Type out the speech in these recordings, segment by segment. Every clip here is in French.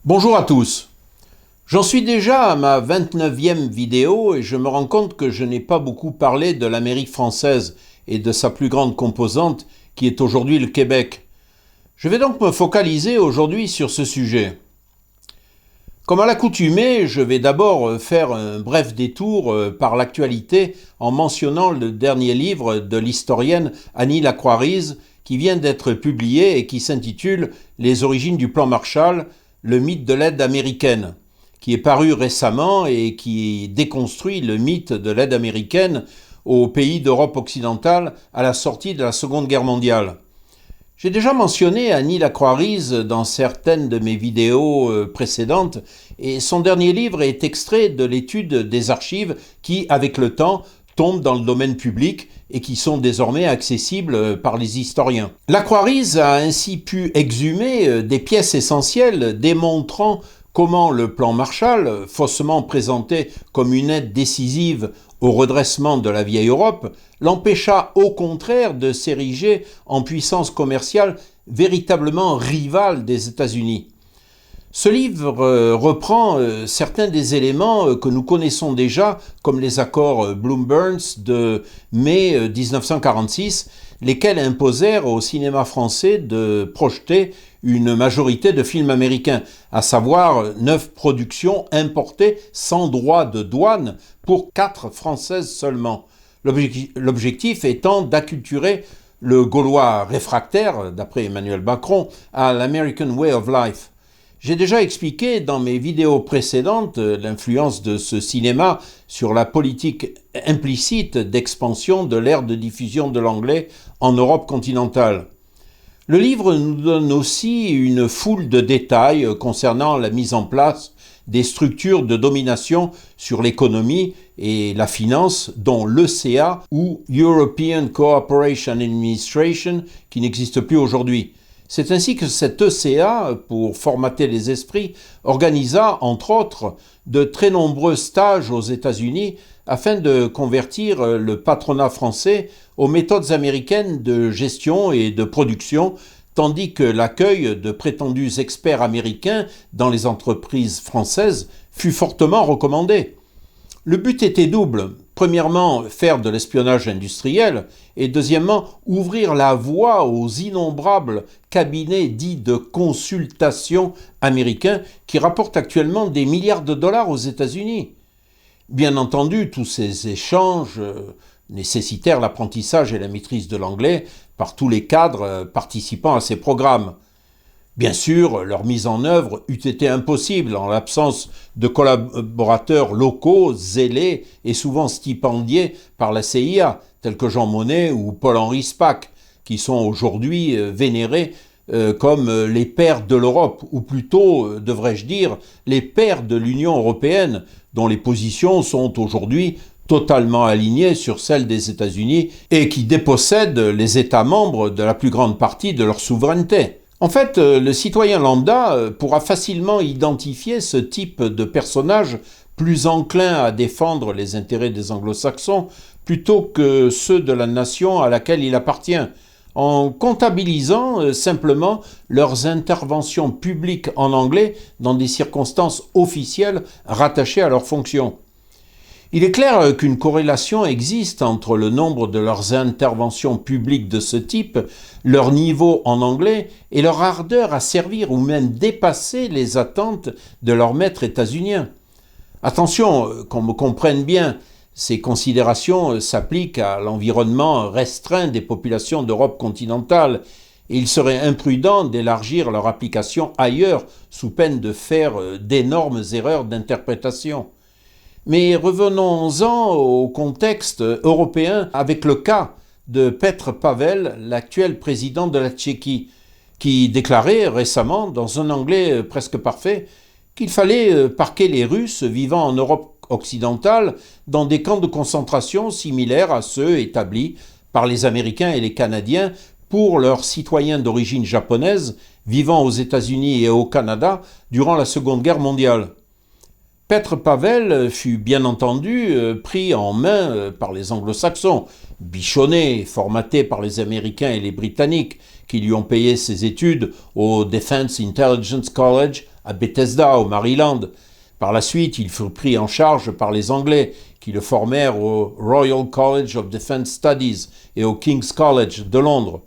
Bonjour à tous. J'en suis déjà à ma 29e vidéo et je me rends compte que je n'ai pas beaucoup parlé de l'Amérique française et de sa plus grande composante qui est aujourd'hui le Québec. Je vais donc me focaliser aujourd'hui sur ce sujet. Comme à l'accoutumée, je vais d'abord faire un bref détour par l'actualité en mentionnant le dernier livre de l'historienne Annie Lacroix-Ries qui vient d'être publié et qui s'intitule « Les origines du plan Marshall, le mythe de l'aide américaine », qui est paru récemment et qui déconstruit le mythe de l'aide américaine aux pays d'Europe occidentale à la sortie de la Seconde Guerre mondiale. J'ai déjà mentionné Annie Lacroix-Ries dans certaines de mes vidéos précédentes et son dernier livre est extrait de l'étude des archives qui, avec le temps, tombent dans le domaine public et qui sont désormais accessibles par les historiens. Lacroix-Ries a ainsi pu exhumer des pièces essentielles démontrant comment le plan Marshall, faussement présenté comme une aide décisive au redressement de la vieille Europe, l'empêcha au contraire de s'ériger en puissance commerciale véritablement rivale des États-Unis. Ce livre reprend certains des éléments que nous connaissons déjà, comme les accords Bloom-Burns de mai 1946, lesquels imposèrent au cinéma français de projeter une majorité de films américains, à savoir 9 productions importées sans droit de douane pour 4 françaises seulement. L'objectif étant d'acculturer le Gaulois réfractaire, d'après Emmanuel Macron, à l'American Way of Life. J'ai déjà expliqué dans mes vidéos précédentes l'influence de ce cinéma sur la politique implicite d'expansion de l'ère de diffusion de l'anglais en Europe continentale. Le livre nous donne aussi une foule de détails concernant la mise en place des structures de domination sur l'économie et la finance, dont l'ECA ou European Cooperation Administration, qui n'existe plus aujourd'hui. C'est ainsi que cette ECA, pour formater les esprits, organisa, entre autres, de très nombreux stages aux États-Unis afin de convertir le patronat français aux méthodes américaines de gestion et de production, tandis que l'accueil de prétendus experts américains dans les entreprises françaises fut fortement recommandé. Le but était double. Premièrement, faire de l'espionnage industriel et deuxièmement, ouvrir la voie aux innombrables cabinets dits de consultation américains qui rapportent actuellement des milliards de dollars aux États-Unis. Bien entendu, tous ces échanges nécessitèrent l'apprentissage et la maîtrise de l'anglais par tous les cadres participant à ces programmes. Bien sûr, leur mise en œuvre eût été impossible en l'absence de collaborateurs locaux, zélés et souvent stipendiés par la CIA, tels que Jean Monnet ou Paul-Henri Spaak, qui sont aujourd'hui vénérés comme les pères de l'Europe, ou plutôt, devrais-je dire, les pères de l'Union européenne, dont les positions sont aujourd'hui totalement alignées sur celles des États-Unis et qui dépossèdent les États membres de la plus grande partie de leur souveraineté. En fait, le citoyen lambda pourra facilement identifier ce type de personnage plus enclin à défendre les intérêts des anglo-saxons plutôt que ceux de la nation à laquelle il appartient, en comptabilisant simplement leurs interventions publiques en anglais dans des circonstances officielles rattachées à leurs fonctions. Il est clair qu'une corrélation existe entre le nombre de leurs interventions publiques de ce type, leur niveau en anglais et leur ardeur à servir ou même dépasser les attentes de leurs maîtres états-uniens. Attention, qu'on me comprenne bien, ces considérations s'appliquent à l'environnement restreint des populations d'Europe continentale et il serait imprudent d'élargir leur application ailleurs sous peine de faire d'énormes erreurs d'interprétation. Mais revenons-en au contexte européen avec le cas de Petr Pavel, l'actuel président de la Tchéquie, qui déclarait récemment, dans un anglais presque parfait, qu'il fallait parquer les Russes vivant en Europe occidentale dans des camps de concentration similaires à ceux établis par les Américains et les Canadiens pour leurs citoyens d'origine japonaise vivant aux États-Unis et au Canada durant la Seconde Guerre mondiale. Petr Pavel fut bien entendu pris en main par les anglo-saxons, bichonné, formaté par les Américains et les Britanniques, qui lui ont payé ses études au Defense Intelligence College à Bethesda, au Maryland. Par la suite, il fut pris en charge par les Anglais, qui le formèrent au Royal College of Defence Studies et au King's College de Londres.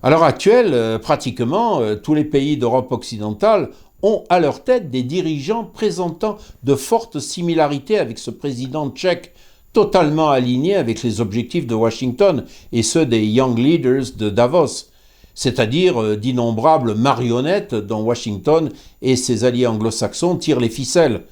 À l'heure actuelle, pratiquement tous les pays d'Europe occidentale ont à leur tête des dirigeants présentant de fortes similarités avec ce président tchèque, totalement aligné avec les objectifs de Washington et ceux des Young Leaders de Davos, c'est-à-dire d'innombrables marionnettes dont Washington et ses alliés anglo-saxons tirent les ficelles.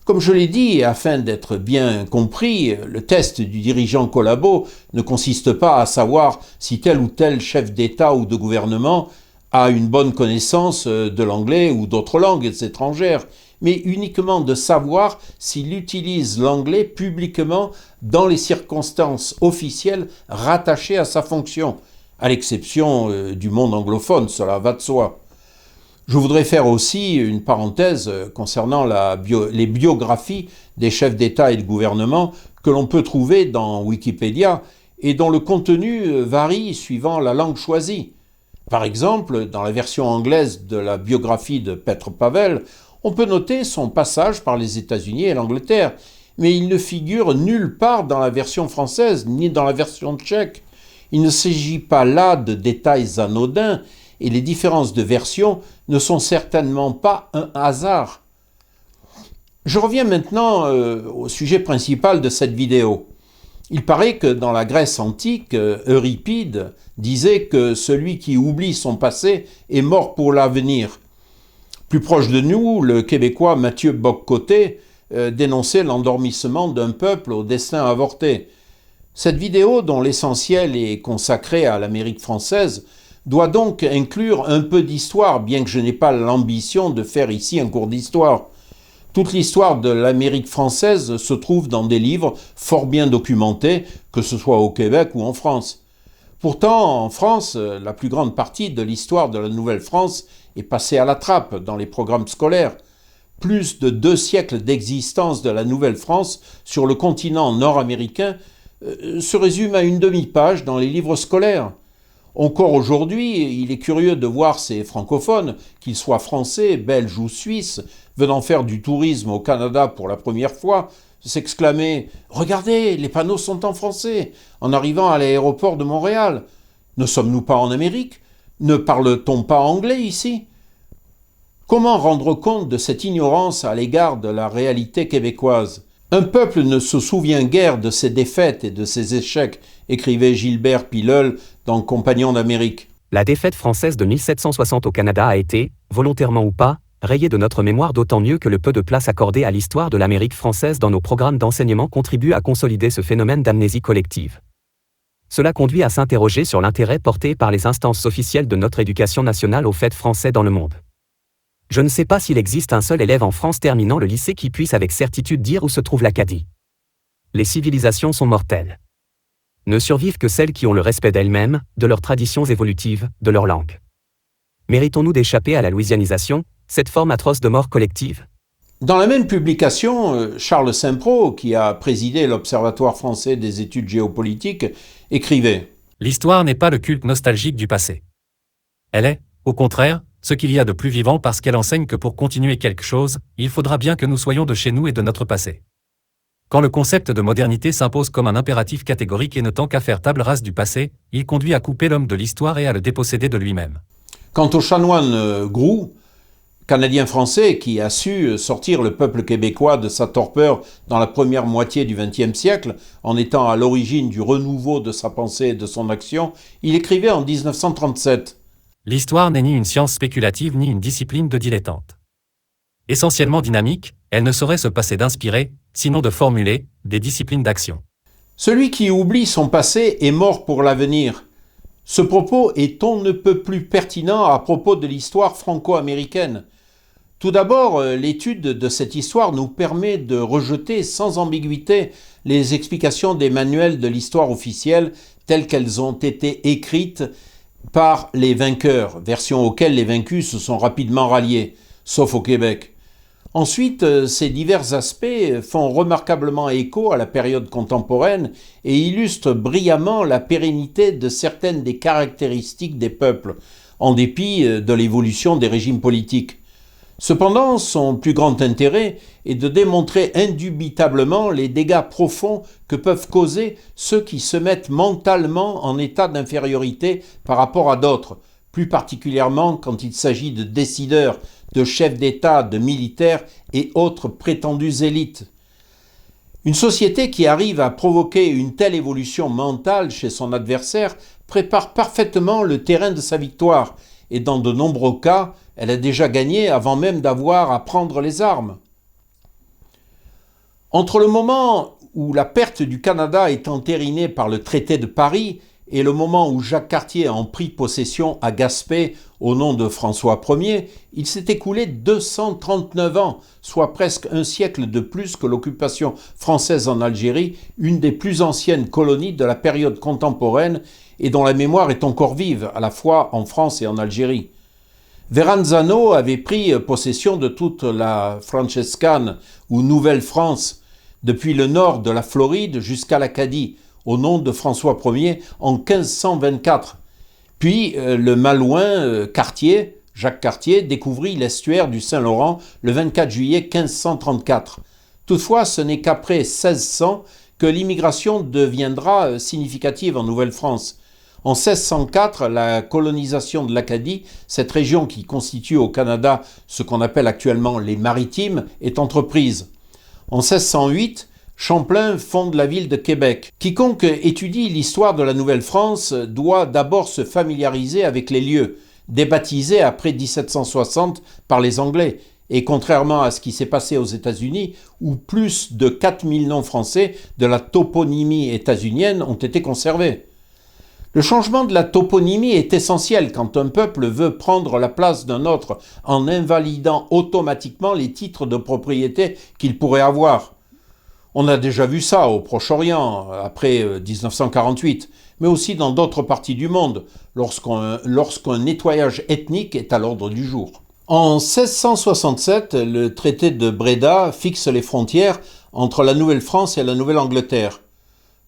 Comme je l'ai dit, afin d'être bien compris, le test du dirigeant collabo ne consiste pas à savoir si tel ou tel chef d'État ou de gouvernement a une bonne connaissance de l'anglais ou d'autres langues étrangères, mais uniquement de savoir s'il utilise l'anglais publiquement dans les circonstances officielles rattachées à sa fonction, à l'exception du monde anglophone, cela va de soi. Je voudrais faire aussi une parenthèse concernant les biographies des chefs d'État et de gouvernement que l'on peut trouver dans Wikipédia et dont le contenu varie suivant la langue choisie. Par exemple, dans la version anglaise de la biographie de Petr Pavel, on peut noter son passage par les États-Unis et l'Angleterre, mais il ne figure nulle part dans la version française ni dans la version tchèque. Il ne s'agit pas là de détails anodins, et les différences de version ne sont certainement pas un hasard. Je reviens maintenant au sujet principal de cette vidéo. Il paraît que dans la Grèce antique, Euripide disait que celui qui oublie son passé est mort pour l'avenir. Plus proche de nous, le Québécois Mathieu Bock-Côté dénonçait l'endormissement d'un peuple au destin avorté. Cette vidéo, dont l'essentiel est consacré à l'Amérique française, doit donc inclure un peu d'histoire, bien que je n'ai pas l'ambition de faire ici un cours d'histoire. Toute l'histoire de l'Amérique française se trouve dans des livres fort bien documentés, que ce soit au Québec ou en France. Pourtant, en France, la plus grande partie de l'histoire de la Nouvelle-France est passée à la trappe dans les programmes scolaires. Plus de 2 siècles d'existence de la Nouvelle-France sur le continent nord-américain se résume à une demi-page dans les livres scolaires. Encore aujourd'hui, il est curieux de voir ces francophones, qu'ils soient français, belges ou suisses, venant faire du tourisme au Canada pour la première fois, s'exclamer « Regardez, les panneaux sont en français !» en arrivant à l'aéroport de Montréal. Ne sommes-nous pas en Amérique? Ne parle-t-on pas anglais ici? Comment rendre compte de cette ignorance à l'égard de la réalité québécoise? Un peuple ne se souvient guère de ses défaites et de ses échecs, écrivait Gilbert Pileul dans Compagnons d'Amérique. La défaite française de 1760 au Canada a été, volontairement ou pas, rayée de notre mémoire, d'autant mieux que le peu de place accordée à l'histoire de l'Amérique française dans nos programmes d'enseignement contribue à consolider ce phénomène d'amnésie collective. Cela conduit à s'interroger sur l'intérêt porté par les instances officielles de notre éducation nationale aux faits français dans le monde. Je ne sais pas s'il existe un seul élève en France terminant le lycée qui puisse avec certitude dire où se trouve l'Acadie. Les civilisations sont mortelles. Ne survivent que celles qui ont le respect d'elles-mêmes, de leurs traditions évolutives, de leur langue. Méritons-nous d'échapper à la louisianisation, cette forme atroce de mort collective? Dans la même publication, Charles Saint-Pro, qui a présidé l'Observatoire français des études géopolitiques, écrivait « L'histoire n'est pas le culte nostalgique du passé. Elle est, au contraire, ce qu'il y a de plus vivant parce qu'elle enseigne que pour continuer quelque chose, il faudra bien que nous soyons de chez nous et de notre passé. Quand le concept de modernité s'impose comme un impératif catégorique et ne tend qu'à faire table rase du passé, il conduit à couper l'homme de l'histoire et à le déposséder de lui-même. » Quant au chanoine Groulx, Canadien-Français qui a su sortir le peuple québécois de sa torpeur dans la première moitié du XXe siècle, en étant à l'origine du renouveau de sa pensée et de son action, il écrivait en 1937 « L'histoire n'est ni une science spéculative ni une discipline de dilettante. Essentiellement dynamique, elle ne saurait se passer d'inspirer, sinon de formuler, des disciplines d'action. Celui qui oublie son passé est mort pour l'avenir. Ce propos est on ne peut plus pertinent à propos de l'histoire franco-américaine. Tout d'abord, l'étude de cette histoire nous permet de rejeter sans ambiguïté les explications des manuels de l'histoire officielle telles qu'elles ont été écrites par les vainqueurs, version auxquelles les vaincus se sont rapidement ralliés, sauf au Québec. Ensuite, ces divers aspects font remarquablement écho à la période contemporaine et illustrent brillamment la pérennité de certaines des caractéristiques des peuples, en dépit de l'évolution des régimes politiques. Cependant, son plus grand intérêt est de démontrer indubitablement les dégâts profonds que peuvent causer ceux qui se mettent mentalement en état d'infériorité par rapport à d'autres, plus particulièrement quand il s'agit de décideurs, de chefs d'État, de militaires et autres prétendues élites. Une société qui arrive à provoquer une telle évolution mentale chez son adversaire prépare parfaitement le terrain de sa victoire, et dans de nombreux cas, elle a déjà gagné avant même d'avoir à prendre les armes. Entre le moment où la perte du Canada est entérinée par le traité de Paris et le moment où Jacques Cartier en prit possession à Gaspé au nom de François Ier, il s'est écoulé 239 ans, soit presque un siècle de plus que l'occupation française en Algérie, une des plus anciennes colonies de la période contemporaine et dont la mémoire est encore vive, à la fois en France et en Algérie. Verrazzano avait pris possession de toute la Francescane ou Nouvelle-France, depuis le nord de la Floride jusqu'à l'Acadie, au nom de François Ier en 1524. Puis le Malouin Cartier, Jacques Cartier, découvrit l'estuaire du Saint-Laurent le 24 juillet 1534. Toutefois, ce n'est qu'après 1600 que l'immigration deviendra significative en Nouvelle-France. En 1604, la colonisation de l'Acadie, cette région qui constitue au Canada ce qu'on appelle actuellement les Maritimes, est entreprise. En 1608, Champlain fonde la ville de Québec. Quiconque étudie l'histoire de la Nouvelle-France doit d'abord se familiariser avec les lieux, débaptisés après 1760 par les Anglais, et contrairement à ce qui s'est passé aux États-Unis, où plus de 4000 noms français de la toponymie états-unienne ont été conservés. Le changement de la toponymie est essentiel quand un peuple veut prendre la place d'un autre en invalidant automatiquement les titres de propriété qu'il pourrait avoir. On a déjà vu ça au Proche-Orient, après 1948, mais aussi dans d'autres parties du monde, lorsqu'un nettoyage ethnique est à l'ordre du jour. En 1667, le traité de Breda fixe les frontières entre la Nouvelle-France et la Nouvelle-Angleterre.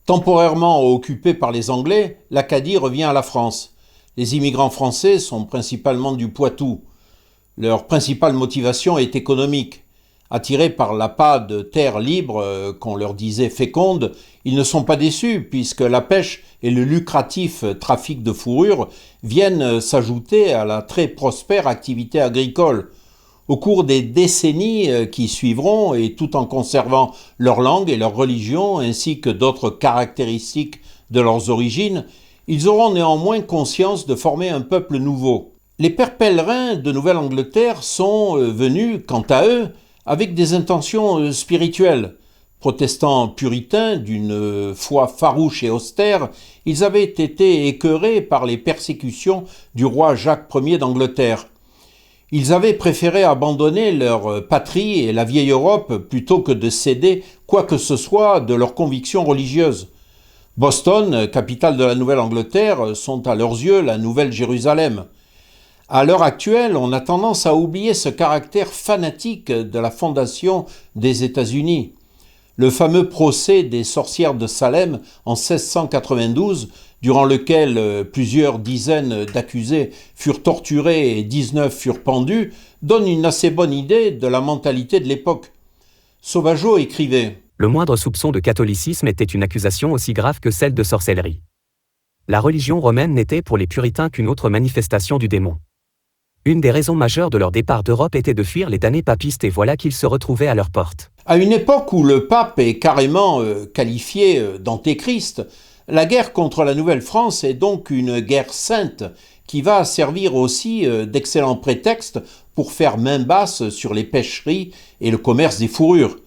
Temporairement occupée par les Anglais, l'Acadie revient à la France. Les immigrants français sont principalement du Poitou. Leur principale motivation est économique. Attirés par l'appât de terres libres qu'on leur disait fécondes, ils ne sont pas déçus puisque la pêche et le lucratif trafic de fourrure viennent s'ajouter à la très prospère activité agricole. Au cours des décennies qui suivront, et tout en conservant leur langue et leur religion, ainsi que d'autres caractéristiques de leurs origines, ils auront néanmoins conscience de former un peuple nouveau. Les pères pèlerins de Nouvelle-Angleterre sont venus, quant à eux, avec des intentions spirituelles. Protestants puritains d'une foi farouche et austère, ils avaient été écœurés par les persécutions du roi Jacques Ier d'Angleterre. Ils avaient préféré abandonner leur patrie et la vieille Europe plutôt que de céder quoi que ce soit de leurs convictions religieuses. Boston, capitale de la Nouvelle-Angleterre, sont à leurs yeux la Nouvelle Jérusalem. À l'heure actuelle, on a tendance à oublier ce caractère fanatique de la fondation des États-Unis. Le fameux procès des sorcières de Salem en 1692, durant lequel plusieurs dizaines d'accusés furent torturés et 19 furent pendus, donne une assez bonne idée de la mentalité de l'époque. Sauvageau écrivait « Le moindre soupçon de catholicisme était une accusation aussi grave que celle de sorcellerie. La religion romaine n'était pour les puritains qu'une autre manifestation du démon. Une des raisons majeures de leur départ d'Europe était de fuir les damnés papistes et voilà qu'ils se retrouvaient à leur porte. » À une époque où le pape est carrément qualifié d'antéchrist, la guerre contre la Nouvelle-France est donc une guerre sainte qui va servir aussi d'excellent prétexte pour faire main basse sur les pêcheries et le commerce des fourrures.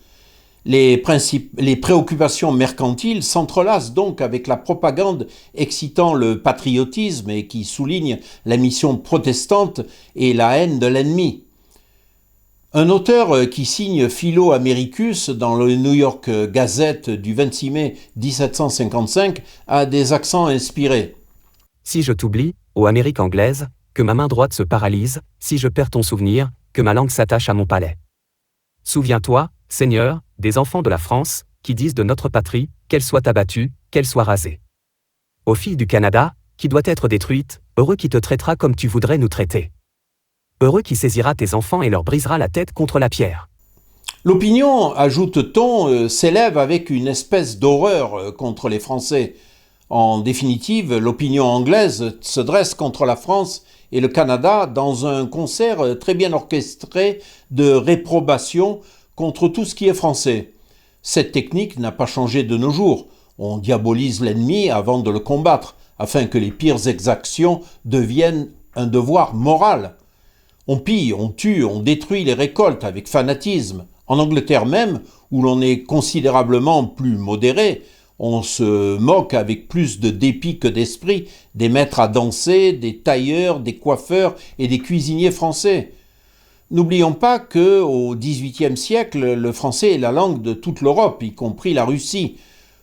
Les préoccupations mercantiles s'entrelacent donc avec la propagande excitant le patriotisme et qui souligne la mission protestante et la haine de l'ennemi. Un auteur qui signe Philo Americus dans le New York Gazette du 26 mai 1755 a des accents inspirés. « Si je t'oublie, ô Amérique anglaise, que ma main droite se paralyse, si je perds ton souvenir, que ma langue s'attache à mon palais. Souviens-toi, Seigneur, des enfants de la France, qui disent de notre patrie, qu'elle soit abattue, qu'elle soit rasée. Aux filles du Canada, qui doit être détruite, heureux qui te traitera comme tu voudrais nous traiter. Heureux qui saisira tes enfants et leur brisera la tête contre la pierre. L'opinion, ajoute-t-on, s'élève avec une espèce d'horreur contre les Français. En définitive, l'opinion anglaise se dresse contre la France et le Canada dans un concert très bien orchestré de réprobation contre tout ce qui est français. Cette technique n'a pas changé de nos jours. On diabolise l'ennemi avant de le combattre, afin que les pires exactions deviennent un devoir moral. On pille, on tue, on détruit les récoltes avec fanatisme. En Angleterre même, où l'on est considérablement plus modéré, on se moque avec plus de dépit que d'esprit des maîtres à danser, des tailleurs, des coiffeurs et des cuisiniers français. N'oublions pas qu'au XVIIIe siècle, le français est la langue de toute l'Europe, y compris la Russie.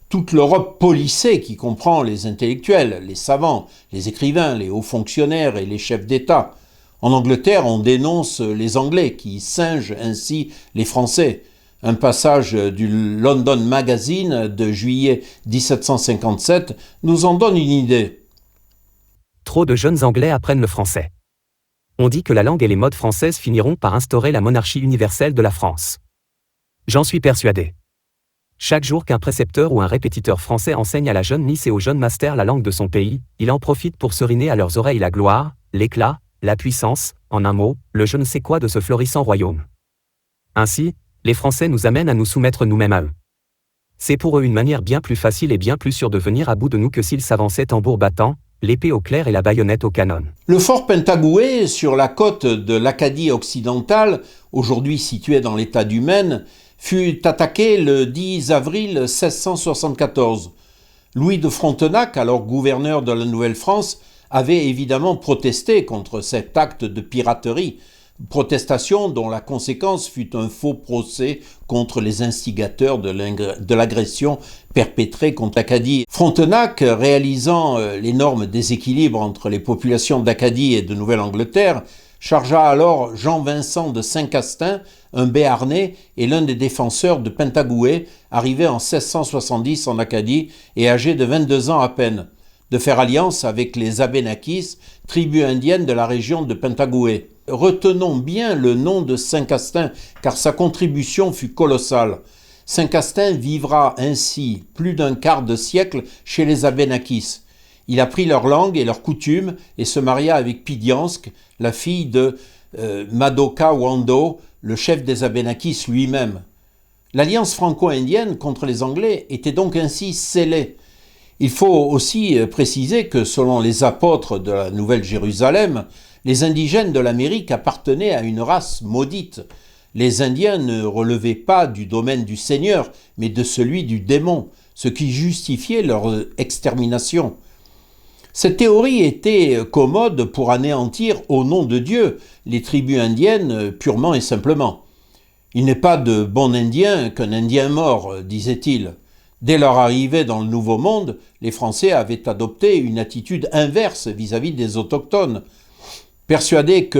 Toute l'Europe policée qui comprend les intellectuels, les savants, les écrivains, les hauts fonctionnaires et les chefs d'État. En Angleterre, on dénonce les Anglais qui singent ainsi les Français. Un passage du London Magazine de juillet 1757 nous en donne une idée. Trop de jeunes Anglais apprennent le français. On dit que la langue et les modes françaises finiront par instaurer la monarchie universelle de la France. J'en suis persuadé. Chaque jour qu'un précepteur ou un répétiteur français enseigne à la jeune Nice et aux jeunes masters la langue de son pays, il en profite pour seriner à leurs oreilles la gloire, l'éclat, la puissance, en un mot, le je ne sais quoi de ce florissant royaume. Ainsi, les Français nous amènent à nous soumettre nous-mêmes à eux. C'est pour eux une manière bien plus facile et bien plus sûre de venir à bout de nous que s'ils s'avançaient tambour battant, l'épée au clair et la baïonnette au canon. Le fort Pentagouet, sur la côte de l'Acadie occidentale, aujourd'hui situé dans l'état du Maine, fut attaqué le 10 avril 1674. Louis de Frontenac, alors gouverneur de la Nouvelle-France, avait évidemment protesté contre cet acte de piraterie, protestation dont la conséquence fut un faux procès contre les instigateurs de l'agression perpétrée contre l'Acadie. Frontenac, réalisant l'énorme déséquilibre entre les populations d'Acadie et de Nouvelle-Angleterre, chargea alors Jean-Vincent de Saint-Castin, un Béarnais et l'un des défenseurs de Pentagouet, arrivé en 1670 en Acadie et âgé de 22 ans à peine, de faire alliance avec les Abénakis, tribu indienne de la région de Pentagouet. Retenons bien le nom de Saint-Castin, car sa contribution fut colossale. Saint-Castin vivra ainsi plus d'un quart de siècle chez les Abénakis. Il apprit leur langue et leurs coutumes et se maria avec Pidiansk, la fille de Madoka Wando, le chef des Abénakis lui-même. L'alliance franco-indienne contre les Anglais était donc ainsi scellée. Il faut aussi préciser que selon les apôtres de la Nouvelle-Jérusalem, les indigènes de l'Amérique appartenaient à une race maudite. Les Indiens ne relevaient pas du domaine du Seigneur, mais de celui du démon, ce qui justifiait leur extermination. Cette théorie était commode pour anéantir au nom de Dieu les tribus indiennes purement et simplement. Il n'est pas de bon Indien qu'un Indien mort, disait-il. Dès leur arrivée dans le Nouveau Monde, les Français avaient adopté une attitude inverse vis-à-vis des autochtones. Persuadés que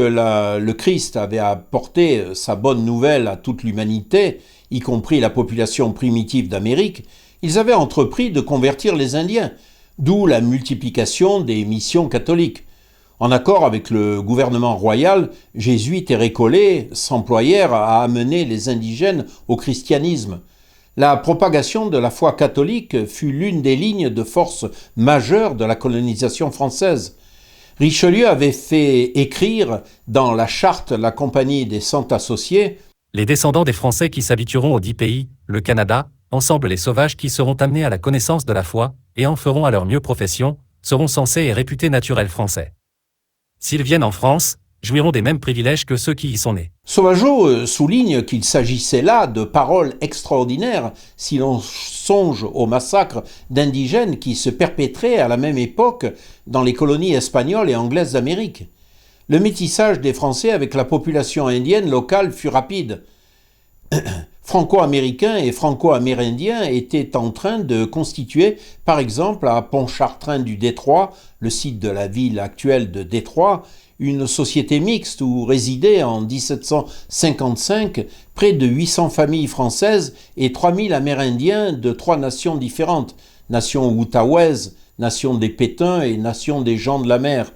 le Christ avait apporté sa bonne nouvelle à toute l'humanité, y compris la population primitive d'Amérique, ils avaient entrepris de convertir les Indiens, d'où la multiplication des missions catholiques. En accord avec le gouvernement royal, jésuites et récollets s'employèrent à amener les indigènes au christianisme. La propagation de la foi catholique fut l'une des lignes de force majeures de la colonisation française. Richelieu avait fait écrire dans la charte la Compagnie des Cent Associés « Les descendants des Français qui s'habitueront aux 10 pays, le Canada, ensemble les sauvages qui seront amenés à la connaissance de la foi, et en feront à leur mieux profession, seront censés et réputés naturels français. S'ils viennent en France, jouiront des mêmes privilèges que ceux qui y sont nés. » Sauvageau souligne qu'il s'agissait là de paroles extraordinaires si l'on songe au massacre d'indigènes qui se perpétraient à la même époque dans les colonies espagnoles et anglaises d'Amérique. Le métissage des Français avec la population indienne locale fut rapide. Franco-américains et franco-amérindiens étaient en train de constituer, par exemple à Pontchartrain du Détroit, le site de la ville actuelle de Détroit, une société mixte où résidaient en 1755 près de 800 familles françaises et 3000 Amérindiens de 3 nations différentes, nation outaouaise, nation des Pétuns et nation des gens de la mer.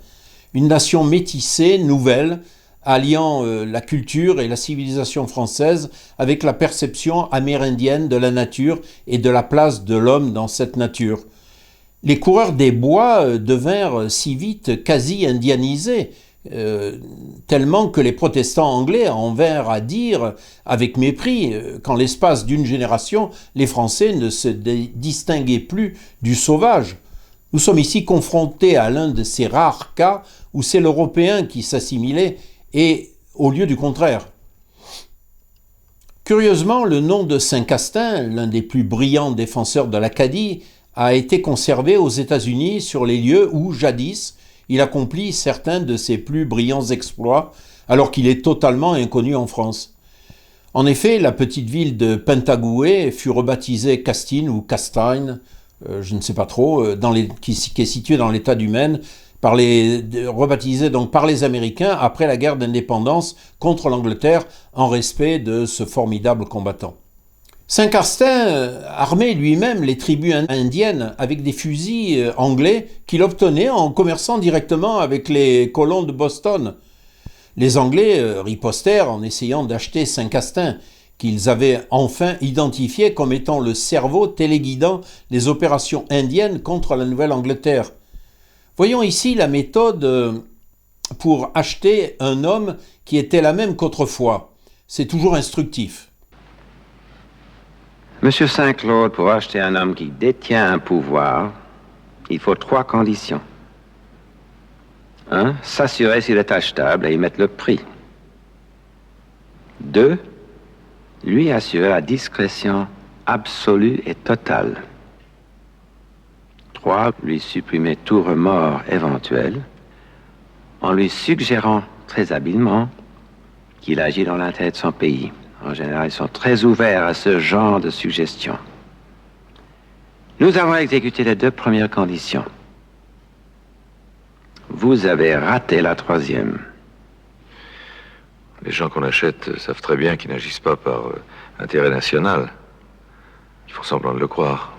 Une nation métissée, nouvelle, alliant la culture et la civilisation française avec la perception amérindienne de la nature et de la place de l'homme dans cette nature. Les coureurs des bois devinrent si vite quasi indianisés, tellement que les protestants anglais en vinrent à dire avec mépris qu'en l'espace d'une génération, les Français ne se distinguaient plus du sauvage. Nous sommes ici confrontés à l'un de ces rares cas où c'est l'Européen qui s'assimilait et au lieu du contraire. Curieusement, le nom de Saint-Castin, l'un des plus brillants défenseurs de l'Acadie, a été conservé aux États-Unis sur les lieux où, jadis, il accomplit certains de ses plus brillants exploits, alors qu'il est totalement inconnu en France. En effet, la petite ville de Pentagouet fut rebaptisée Castine ou Castine, je ne sais pas trop, qui est située dans l'État du Maine, rebaptisée donc par les Américains après la guerre d'indépendance contre l'Angleterre, en respect de ce formidable combattant. Saint-Castin armait lui-même les tribus indiennes avec des fusils anglais qu'il obtenait en commerçant directement avec les colons de Boston. Les Anglais ripostèrent en essayant d'acheter Saint-Castin, qu'ils avaient enfin identifié comme étant le cerveau téléguidant les opérations indiennes contre la Nouvelle-Angleterre. Voyons ici la méthode pour acheter un homme qui était la même qu'autrefois. C'est toujours instructif. Monsieur Saint-Claude, pour acheter un homme qui détient un pouvoir, il faut 3 conditions. 1. S'assurer s'il est achetable et y mettre le prix. 2. Lui assurer la discrétion absolue et totale. 3. Lui supprimer tout remords éventuel en lui suggérant très habilement qu'il agit dans l'intérêt de son pays. En général, ils sont très ouverts à ce genre de suggestions. Nous avons exécuté les 2 premières conditions. Vous avez raté la 3e. Les gens qu'on achète savent très bien qu'ils n'agissent pas par intérêt national. Ils font semblant de le croire.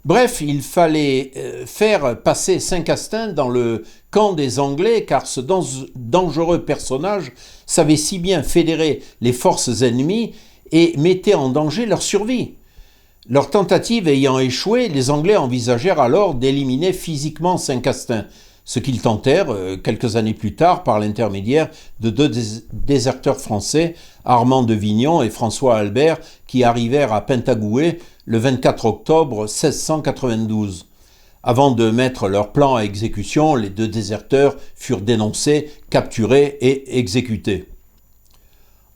Bref, il fallait faire passer Saint-Castin dans le camp des Anglais, car ce dangereux personnage savait si bien fédérer les forces ennemies et mettait en danger leur survie. Leur tentative ayant échoué, les Anglais envisagèrent alors d'éliminer physiquement Saint-Castin, ce qu'ils tentèrent quelques années plus tard par l'intermédiaire de 2 déserteurs français, Armand de Vignon et François Albert, qui arrivèrent à Pentagouet le 24 octobre 1692. Avant de mettre leur plan à exécution, les 2 déserteurs furent dénoncés, capturés et exécutés.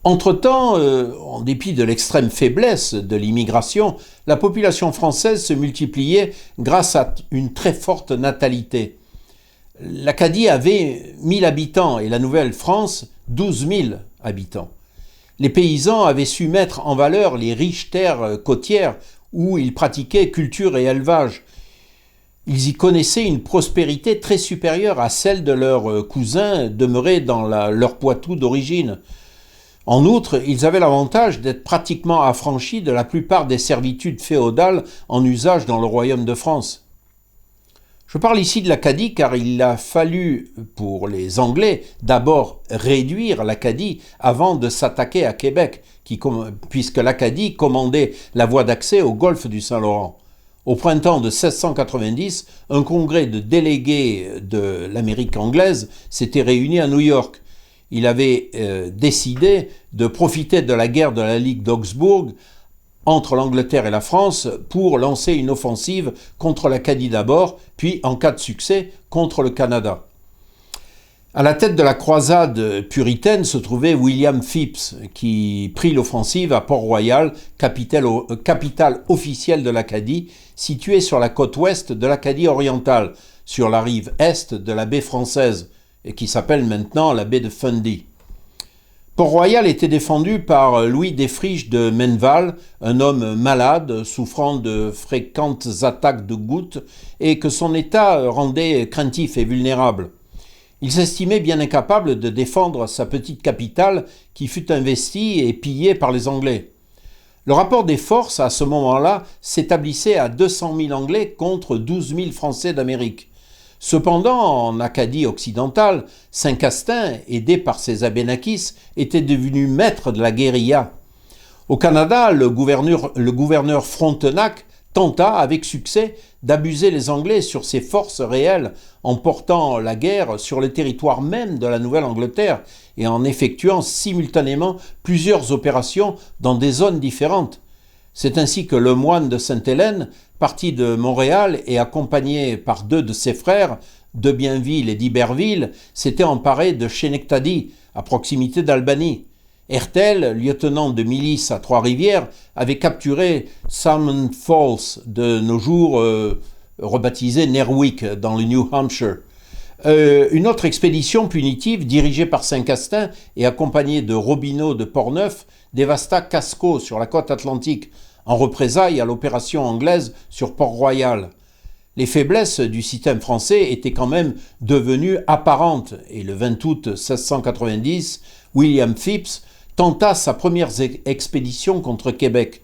Entre-temps, en dépit de l'extrême faiblesse de l'immigration, la population française se multipliait grâce à une très forte natalité. L'Acadie avait 1000 habitants et la Nouvelle-France 12 000 habitants. Les paysans avaient su mettre en valeur les riches terres côtières où ils pratiquaient culture et élevage. Ils y connaissaient une prospérité très supérieure à celle de leurs cousins demeurés dans leur Poitou d'origine. En outre, ils avaient l'avantage d'être pratiquement affranchis de la plupart des servitudes féodales en usage dans le royaume de France. Je parle ici de l'Acadie car il a fallu pour les Anglais d'abord réduire l'Acadie avant de s'attaquer à Québec, puisque l'Acadie commandait la voie d'accès au golfe du Saint-Laurent. Au printemps de 1690, un congrès de délégués de l'Amérique anglaise s'était réuni à New York. Il avait décidé de profiter de la guerre de la Ligue d'Augsbourg entre l'Angleterre et la France pour lancer une offensive contre l'Acadie d'abord, puis en cas de succès contre le Canada. À la tête de la croisade puritaine se trouvait William Phips, qui prit l'offensive à Port-Royal, capitale officielle de l'Acadie, située sur la côte ouest de l'Acadie orientale, sur la rive est de la baie française, et qui s'appelle maintenant la baie de Fundy. Port-Royal était défendu par Louis Défriche de Menneval, un homme malade, souffrant de fréquentes attaques de goutte, et que son état rendait craintif et vulnérable. Il s'estimait bien incapable de défendre sa petite capitale qui fut investie et pillée par les Anglais. Le rapport des forces, à ce moment-là, s'établissait à 200 000 Anglais contre 12 000 Français d'Amérique. Cependant, en Acadie occidentale, Saint-Castin, aidé par ses Abénakis, était devenu maître de la guérilla. Au Canada, le gouverneur Frontenac tenta avec succès d'abuser les Anglais sur ses forces réelles en portant la guerre sur le territoire même de la Nouvelle-Angleterre et en effectuant simultanément plusieurs opérations dans des zones différentes. C'est ainsi que le moine de Sainte-Hélène, parti de Montréal et accompagné par 2 de ses frères, de Bienville et d'Iberville, s'était emparé de Schenectady, à proximité d'Albany. Hertel, lieutenant de milice à Trois-Rivières, avait capturé Salmon Falls, de nos jours rebaptisé Nerwick, dans le New Hampshire. Une autre expédition punitive, dirigée par Saint-Castin et accompagnée de Robineau de Portneuf, dévasta Casco sur la côte atlantique, en représailles à l'opération anglaise sur Port-Royal. Les faiblesses du système français étaient quand même devenues apparentes et le 20 août 1690, William Phipps tenta sa première expédition contre Québec.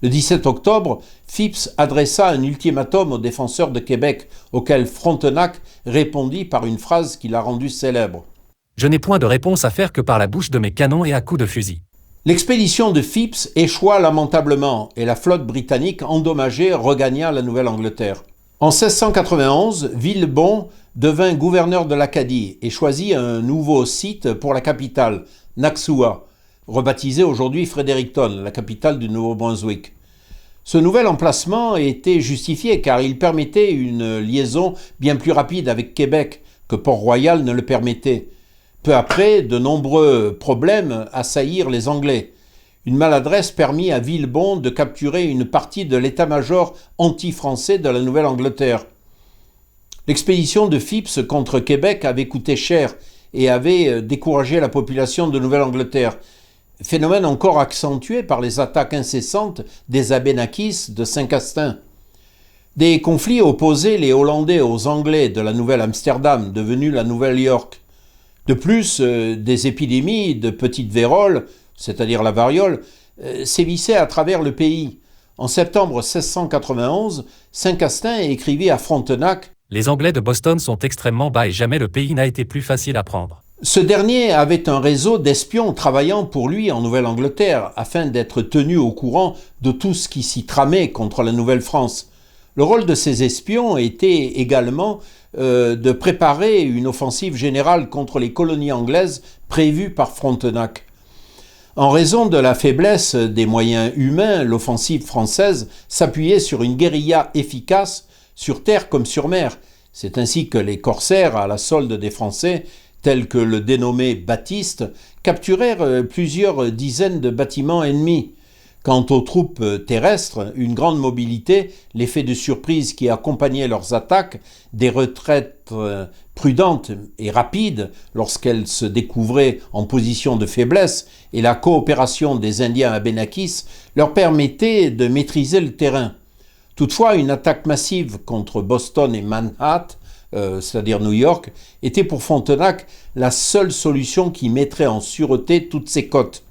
Le 17 octobre, Phipps adressa un ultimatum aux défenseurs de Québec, auquel Frontenac répondit par une phrase qui l'a rendu célèbre. « Je n'ai point de réponse à faire que par la bouche de mes canons et à coups de fusil. » L'expédition de Phipps échoua lamentablement et la flotte britannique endommagée regagna la Nouvelle-Angleterre. En 1691, Villebon devint gouverneur de l'Acadie et choisit un nouveau site pour la capitale, Naxua, rebaptisée aujourd'hui Fredericton, la capitale du Nouveau-Brunswick. Ce nouvel emplacement était justifié car il permettait une liaison bien plus rapide avec Québec que Port-Royal ne le permettait. Peu après, de nombreux problèmes assaillirent les Anglais. Une maladresse permit à Villebon de capturer une partie de l'état-major anti-français de la Nouvelle-Angleterre. L'expédition de Phipps contre Québec avait coûté cher et avait découragé la population de Nouvelle-Angleterre, phénomène encore accentué par les attaques incessantes des Abénakis de Saint-Castin. Des conflits opposaient les Hollandais aux Anglais de la Nouvelle-Amsterdam, devenue la Nouvelle-York. De plus, des épidémies de petites véroles, c'est-à-dire la variole, sévissaient à travers le pays. En septembre 1691, Saint-Castin écrivit à Frontenac « Les Anglais de Boston sont extrêmement bas et jamais le pays n'a été plus facile à prendre. » Ce dernier avait un réseau d'espions travaillant pour lui en Nouvelle-Angleterre afin d'être tenu au courant de tout ce qui s'y tramait contre la Nouvelle-France. Le rôle de ces espions était également de préparer une offensive générale contre les colonies anglaises prévue par Frontenac. En raison de la faiblesse des moyens humains, l'offensive française s'appuyait sur une guérilla efficace sur terre comme sur mer. C'est ainsi que les corsaires, à la solde des Français, tels que le dénommé Baptiste, capturèrent plusieurs dizaines de bâtiments ennemis. Quant aux troupes terrestres, une grande mobilité, l'effet de surprise qui accompagnait leurs attaques, des retraites prudentes et rapides lorsqu'elles se découvraient en position de faiblesse et la coopération des Indiens Abénakis leur permettaient de maîtriser le terrain. Toutefois, une attaque massive contre Boston et Manhattan, c'est-à-dire New York, était pour Frontenac la seule solution qui mettrait en sûreté toutes ses côtes.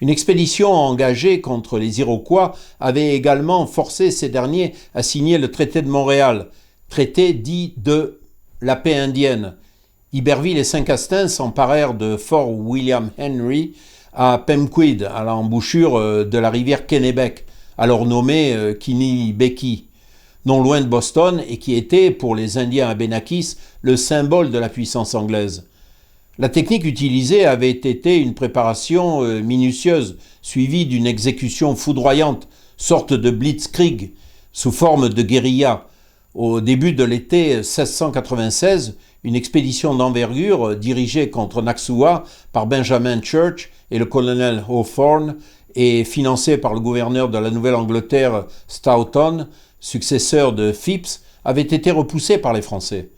Une expédition engagée contre les Iroquois avait également forcé ces derniers à signer le traité de Montréal, traité dit de la paix indienne. Iberville et Saint-Castin s'emparèrent de Fort William Henry à Pemquid, à l'embouchure de la rivière Kennebec, alors nommée Kinibequi, non loin de Boston et qui était, pour les Indiens Abénakis, le symbole de la puissance anglaise. La technique utilisée avait été une préparation minutieuse, suivie d'une exécution foudroyante, sorte de blitzkrieg, sous forme de guérilla. Au début de l'été 1696, une expédition d'envergure dirigée contre Naxua par Benjamin Church et le colonel Hawthorne et financée par le gouverneur de la Nouvelle-Angleterre Stoughton, successeur de Phipps, avait été repoussée par les Français.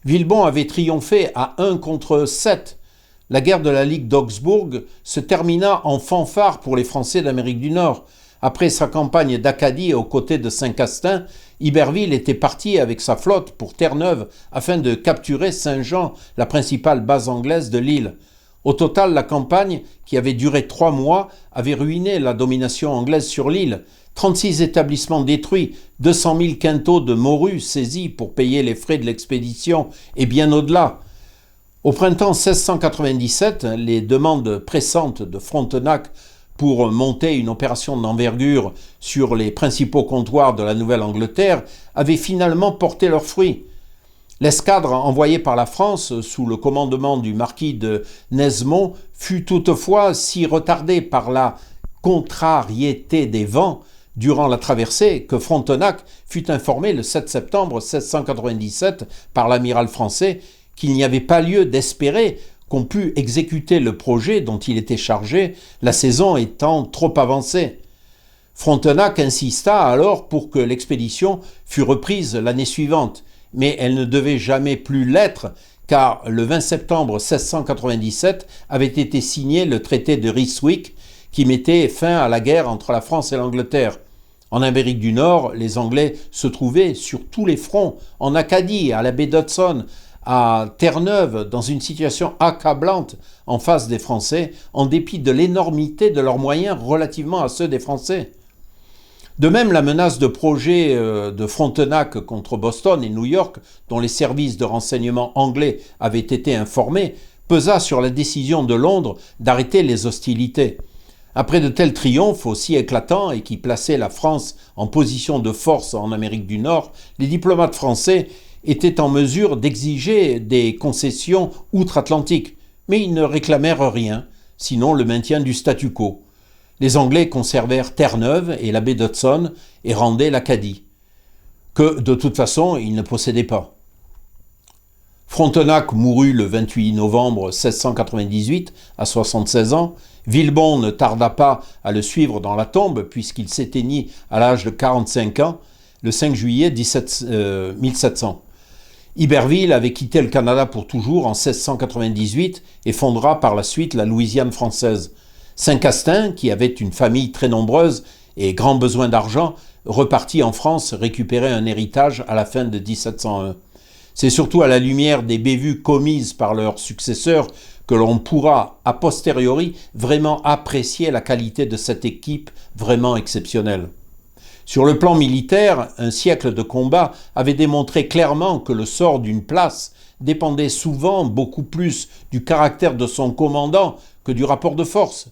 Villebon avait triomphé à 1 contre 7. La guerre de la Ligue d'Augsbourg se termina en fanfare pour les Français d'Amérique du Nord. Après sa campagne d'Acadie aux côtés de Saint-Castin, Iberville était parti avec sa flotte pour Terre-Neuve afin de capturer Saint-Jean, la principale base anglaise de l'île. Au total, la campagne, qui avait duré 3 mois, avait ruiné la domination anglaise sur l'île. 36 établissements détruits, 200 000 quintaux de morue saisis pour payer les frais de l'expédition et bien au-delà. Au printemps 1697, les demandes pressantes de Frontenac pour monter une opération d'envergure sur les principaux comptoirs de la Nouvelle-Angleterre avaient finalement porté leurs fruits. L'escadre envoyée par la France sous le commandement du marquis de Nesmond fut toutefois si retardée par la contrariété des vents durant la traversée que Frontenac fut informé le 7 septembre 1697 par l'amiral français qu'il n'y avait pas lieu d'espérer qu'on pût exécuter le projet dont il était chargé, la saison étant trop avancée. Frontenac insista alors pour que l'expédition fût reprise l'année suivante, mais elle ne devait jamais plus l'être, car le 20 septembre 1697 avait été signé le traité de Ryswick qui mettait fin à la guerre entre la France et l'Angleterre. En Amérique du Nord, les Anglais se trouvaient sur tous les fronts, en Acadie, à la baie d'Hudson, à Terre-Neuve, dans une situation accablante en face des Français, en dépit de l'énormité de leurs moyens relativement à ceux des Français. De même, la menace de projet de Frontenac contre Boston et New York, dont les services de renseignement anglais avaient été informés, pesa sur la décision de Londres d'arrêter les hostilités. Après de tels triomphes aussi éclatants et qui plaçaient la France en position de force en Amérique du Nord, les diplomates français étaient en mesure d'exiger des concessions outre-Atlantique, mais ils ne réclamèrent rien, sinon le maintien du statu quo. Les Anglais conservèrent Terre-Neuve et la baie d'Hudson et rendaient l'Acadie, que de toute façon ils ne possédaient pas. Frontenac mourut le 28 novembre 1698 à 76 ans. Villebon ne tarda pas à le suivre dans la tombe puisqu'il s'éteignit à l'âge de 45 ans le 5 juillet 1700. Iberville avait quitté le Canada pour toujours en 1698 et fondera par la suite la Louisiane française. Saint-Castin, qui avait une famille très nombreuse et grand besoin d'argent, repartit en France récupérer un héritage à la fin de 1701. C'est surtout à la lumière des bévues commises par leurs successeurs que l'on pourra, a posteriori, vraiment apprécier la qualité de cette équipe vraiment exceptionnelle. Sur le plan militaire, un siècle de combat avait démontré clairement que le sort d'une place dépendait souvent beaucoup plus du caractère de son commandant que du rapport de force.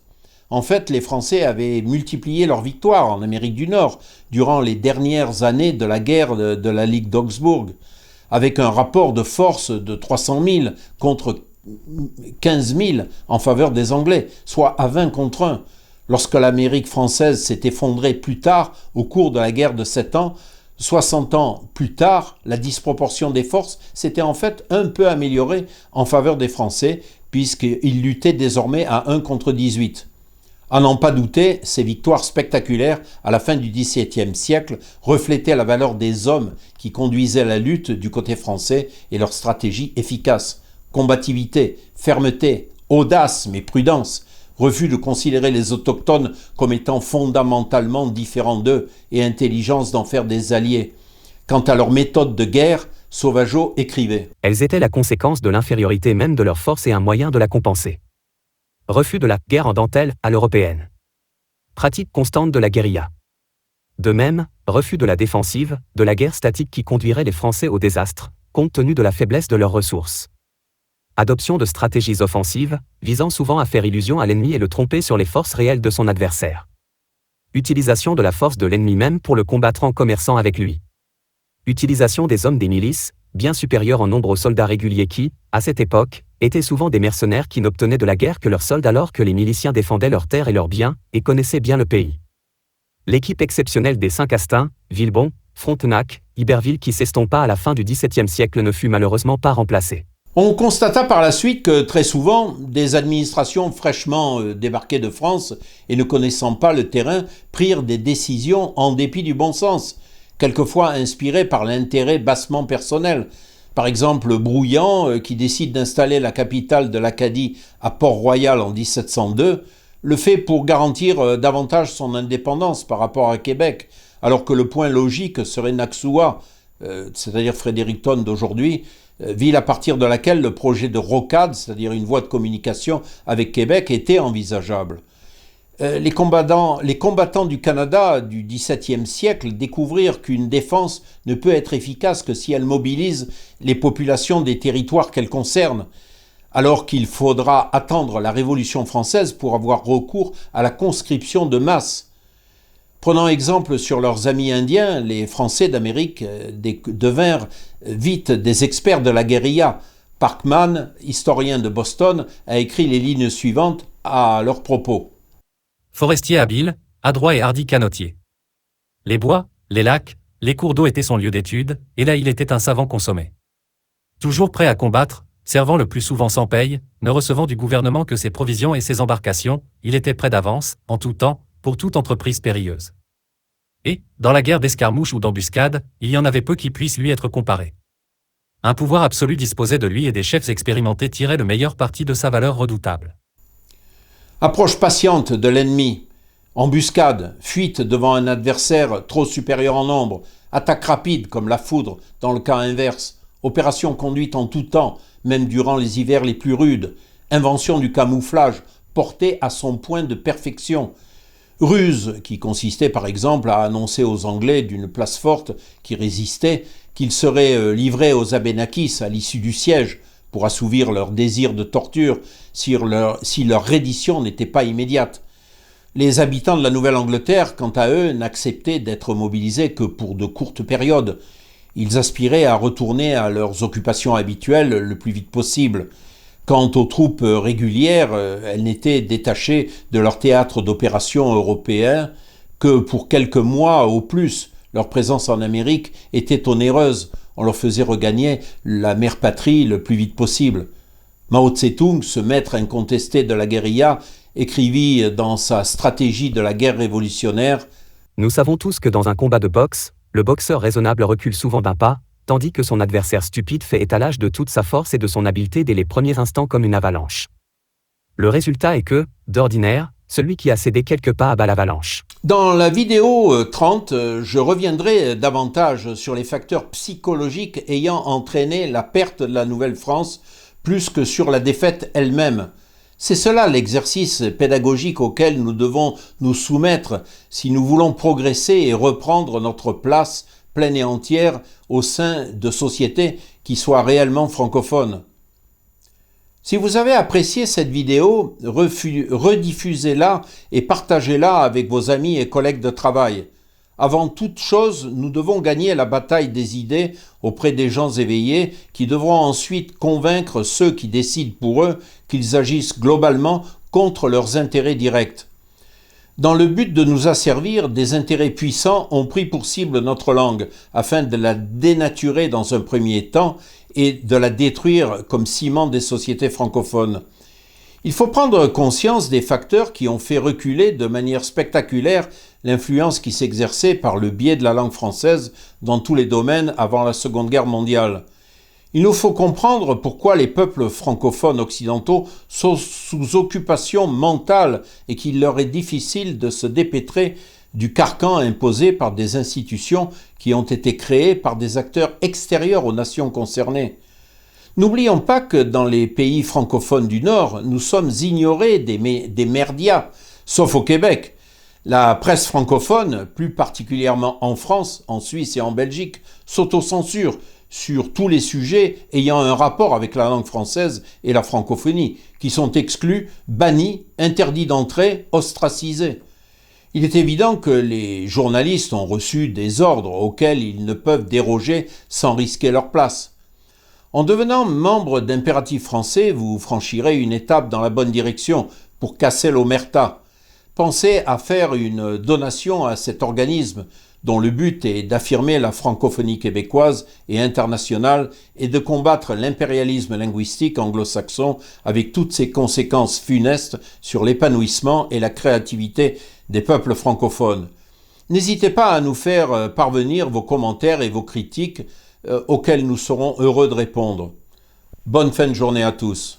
En fait, les Français avaient multiplié leurs victoires en Amérique du Nord durant les dernières années de la guerre de la Ligue d'Augsbourg, avec un rapport de force de 300 000 contre 15 000 en faveur des Anglais, soit à 20 contre 1. Lorsque l'Amérique française s'est effondrée plus tard, au cours de la guerre de 7 ans, 60 ans plus tard, la disproportion des forces s'était en fait un peu améliorée en faveur des Français, puisqu'ils luttaient désormais à 1 contre 18. À n'en pas douter, ces victoires spectaculaires à la fin du XVIIe siècle reflétaient la valeur des hommes qui conduisaient la lutte du côté français et leur stratégie efficace. Combativité, fermeté, audace mais prudence, refus de considérer les autochtones comme étant fondamentalement différents d'eux et intelligence d'en faire des alliés. Quant à leur méthode de guerre, Sauvageot écrivait « Elles étaient la conséquence de l'infériorité même de leur force et un moyen de la compenser. Refus de la guerre en dentelle à l'européenne. Pratique constante de la guérilla. De même, refus de la défensive, de la guerre statique qui conduirait les Français au désastre, compte tenu de la faiblesse de leurs ressources. Adoption de stratégies offensives, visant souvent à faire illusion à l'ennemi et le tromper sur les forces réelles de son adversaire. Utilisation de la force de l'ennemi même pour le combattre en commerçant avec lui. Utilisation des hommes des milices, bien supérieurs en nombre aux soldats réguliers qui, à cette époque, étaient souvent des mercenaires qui n'obtenaient de la guerre que leurs soldes alors que les miliciens défendaient leurs terres et leurs biens, et connaissaient bien le pays. L'équipe exceptionnelle des Saint-Castin, Villebon, Frontenac, Iberville qui s'estompa à la fin du XVIIe siècle ne fut malheureusement pas remplacée. On constata par la suite que très souvent, des administrations fraîchement débarquées de France et ne connaissant pas le terrain prirent des décisions en dépit du bon sens, quelquefois inspirées par l'intérêt bassement personnel. Par exemple, Brouillan, qui décide d'installer la capitale de l'Acadie à Port-Royal en 1702, le fait pour garantir davantage son indépendance par rapport à Québec, alors que le point logique serait Naxoua, c'est-à-dire Fredericton d'aujourd'hui, ville à partir de laquelle le projet de rocade, c'est-à-dire une voie de communication avec Québec, était envisageable. Les combattants du Canada du XVIIe siècle découvrirent qu'une défense ne peut être efficace que si elle mobilise les populations des territoires qu'elle concerne, alors qu'il faudra attendre la Révolution française pour avoir recours à la conscription de masse. Prenant exemple sur leurs amis indiens, les Français d'Amérique devinrent vite des experts de la guérilla. Parkman, historien de Boston, a écrit les lignes suivantes à leur propos. Forestier habile, adroit et hardi canotier. Les bois, les lacs, les cours d'eau étaient son lieu d'étude, et là il était un savant consommé. Toujours prêt à combattre, servant le plus souvent sans paye, ne recevant du gouvernement que ses provisions et ses embarcations, il était prêt d'avance, en tout temps, pour toute entreprise périlleuse. Et, dans la guerre d'escarmouche ou d'embuscade, il y en avait peu qui puissent lui être comparés. Un pouvoir absolu disposait de lui et des chefs expérimentés tiraient le meilleur parti de sa valeur redoutable. Approche patiente de l'ennemi, embuscade, fuite devant un adversaire trop supérieur en nombre, attaque rapide comme la foudre dans le cas inverse, opération conduite en tout temps, même durant les hivers les plus rudes, invention du camouflage portée à son point de perfection, ruse qui consistait par exemple à annoncer aux Anglais d'une place forte qui résistait qu'ils seraient livrés aux Abénakis à l'issue du siège, pour assouvir leur désir de torture si leur reddition n'était pas immédiate. Les habitants de la Nouvelle-Angleterre, quant à eux, n'acceptaient d'être mobilisés que pour de courtes périodes. Ils aspiraient à retourner à leurs occupations habituelles le plus vite possible. Quant aux troupes régulières, elles n'étaient détachées de leur théâtre d'opérations européen que pour quelques mois au plus. Leur présence en Amérique était onéreuse. On leur faisait regagner la mère patrie le plus vite possible. Mao Tse-tung, ce maître incontesté de la guérilla, écrivit dans sa stratégie de la guerre révolutionnaire « Nous savons tous que dans un combat de boxe, le boxeur raisonnable recule souvent d'un pas, tandis que son adversaire stupide fait étalage de toute sa force et de son habileté dès les premiers instants comme une avalanche. Le résultat est que, d'ordinaire, celui qui a cédé quelques pas abat l'avalanche. » Dans la vidéo 30, je reviendrai davantage sur les facteurs psychologiques ayant entraîné la perte de la Nouvelle-France plus que sur la défaite elle-même. C'est cela l'exercice pédagogique auquel nous devons nous soumettre si nous voulons progresser et reprendre notre place pleine et entière au sein de sociétés qui soient réellement francophones. Si vous avez apprécié cette vidéo, rediffusez-la et partagez-la avec vos amis et collègues de travail. Avant toute chose, nous devons gagner la bataille des idées auprès des gens éveillés qui devront ensuite convaincre ceux qui décident pour eux qu'ils agissent globalement contre leurs intérêts directs. Dans le but de nous asservir, des intérêts puissants ont pris pour cible notre langue afin de la dénaturer dans un premier temps et de la détruire comme ciment des sociétés francophones. Il faut prendre conscience des facteurs qui ont fait reculer de manière spectaculaire l'influence qui s'exerçait par le biais de la langue française dans tous les domaines avant la Seconde Guerre mondiale. Il nous faut comprendre pourquoi les peuples francophones occidentaux sont sous occupation mentale et qu'il leur est difficile de se dépêtrer du carcan imposé par des institutions qui ont été créées par des acteurs extérieurs aux nations concernées. N'oublions pas que dans les pays francophones du Nord, nous sommes ignorés des merdias, sauf au Québec. La presse francophone, plus particulièrement en France, en Suisse et en Belgique, s'autocensure sur tous les sujets ayant un rapport avec la langue française et la francophonie, qui sont exclus, bannis, interdits d'entrée, ostracisés. Il est évident que les journalistes ont reçu des ordres auxquels ils ne peuvent déroger sans risquer leur place. En devenant membre d'Impératif Français, vous franchirez une étape dans la bonne direction pour casser l'omerta. Pensez à faire une donation à cet organisme dont le but est d'affirmer la francophonie québécoise et internationale et de combattre l'impérialisme linguistique anglo-saxon avec toutes ses conséquences funestes sur l'épanouissement et la créativité des peuples francophones. N'hésitez pas à nous faire parvenir vos commentaires et vos critiques auxquels nous serons heureux de répondre. Bonne fin de journée à tous.